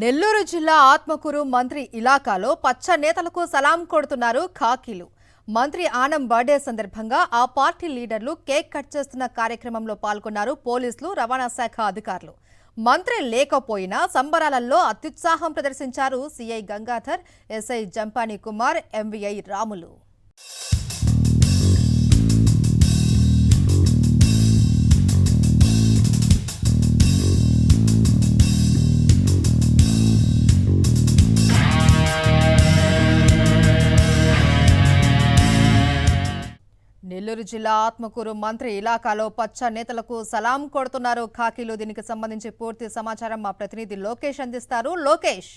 నెల్లూరు జిల్లా ఆత్మకూరు మంత్రి ఇలాకాలో పచ్చ నేతలకు సలాం కొడుతున్నారు ఖాకీలు. మంత్రి ఆనం బర్త్డే సందర్భంగా ఆ పార్టీ లీడర్లు కేక్ కట్ చేస్తున్న కార్యక్రమంలో పాల్గొన్నారు పోలీసులు, రవాణా శాఖ అధికారులు. మంత్రి లేకపోయినా సంబరాలలో అత్యుత్సాహం ప్రదర్శించారు CI Gangadhar, SI Jampani Kumar, MVI Ramulu. Nellore జిల్లా ఆత్మకూరు మంత్రి ఇలాకాలో పచ్చ నేతలకు సలాం కొడుతున్నారు ఖాకీలు. దీనికి సంబంధించి పూర్తి సమాచారం మా ప్రతినిధి లోకేష్ అందిస్తారు. లోకేష్.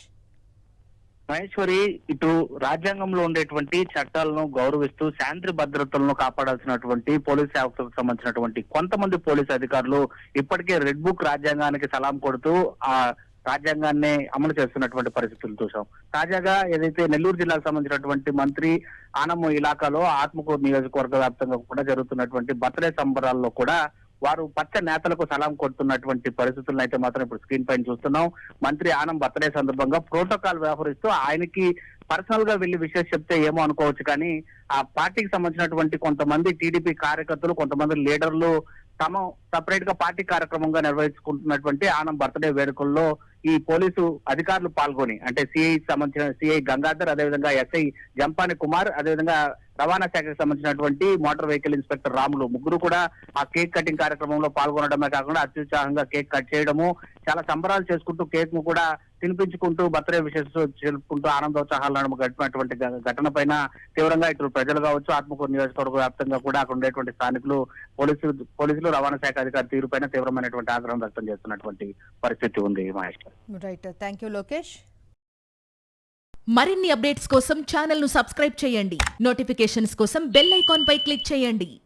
మహేశ్వరి, ఇటు రాజ్యాంగంలో ఉండేటువంటి చట్టాలను గౌరవిస్తూ శాంతి భద్రతలను కాపాడాల్సినటువంటి పోలీస్ వ్యవస్థకు సంబంధించినటువంటి కొంతమంది పోలీసు అధికారులు ఇప్పటికే రెడ్ బుక్ రాజ్యాంగానికి సలాం కొడుతూ ఆ రాజ్యాంగాన్ని అమలు చేస్తున్నటువంటి పరిస్థితులు చూసాం. తాజాగా ఏదైతే నెల్లూరు జిల్లాకు సంబంధించినటువంటి మంత్రి ఆనము ఇలాకాలో ఆత్మకూరు నియోజకవర్గ వ్యాప్తంగా కూడా జరుగుతున్నటువంటి బర్త్డే సంబరాల్లో కూడా వారు పచ్చ నేతలకు సలాం కొడుతున్నటువంటి పరిస్థితులను అయితే మాత్రం ఇప్పుడు స్క్రీన్ పైన చూస్తున్నాం. మంత్రి ఆనం బర్త్డే సందర్భంగా ప్రోటోకాల్ వ్యవహరిస్తూ ఆయనకి పర్సనల్ గా వెళ్లి విషయం చెప్తే ఏమో అనుకోవచ్చు, కానీ ఆ పార్టీకి సంబంధించినటువంటి కొంతమంది టీడీపీ కార్యకర్తలు, కొంతమంది లీడర్లు తమ సపరేట్ గా పార్టీ కార్యక్రమంగా నిర్వహించుకుంటున్నటువంటి ఆనం బర్త్డే వేడుకల్లో ఈ పోలీసు అధికారులు పాల్గొని, అంటే సిఐ సంబంధించిన సిఐ గంగాధర్, అదేవిధంగా ఎస్ఐ జంపాని కుమార్, అదేవిధంగా రవాణా శాఖకు సంబంధించినటువంటి మోటార్ వెహికల్ ఇన్స్పెక్టర్ రాములు ముగ్గురు కూడా ఆ కేక్ కటింగ్ కార్యక్రమంలో పాల్గొనడమే కాకుండా అత్యుత్సాహంగా కేక్ కట్ చేయడము, చాలా సంబరాలు చేసుకుంటూ కేక్ ను కూడా తినిపించుకుంటూ బర్త్డే విషెస్ చెప్పుకుంటూ ఆనందోత్సాహాలను గడిపినటువంటి ఘటన పైన తీవ్రంగా ఇటు ప్రజలు కావచ్చు, ఆత్మకూరు నియోజకవర్గ వ్యాప్తంగా కూడా అక్కడ ఉండేటువంటి స్థానికులు, పోలీసులు రవాణా శాఖ అధికారి తీరుపైన తీవ్రమైనటువంటి ఆగ్రహం వ్యక్తం చేస్తున్నటువంటి పరిస్థితి ఉంది. Mahesh right, thank you Lokesh. మరిన్ని అప్డేట్స్ కోసం ఛానల్ ను సబ్స్క్రైబ్ చేయండి. నోటిఫికేషన్స్ కోసం బెల్ ఐకాన్ పై క్లిక్ చేయండి.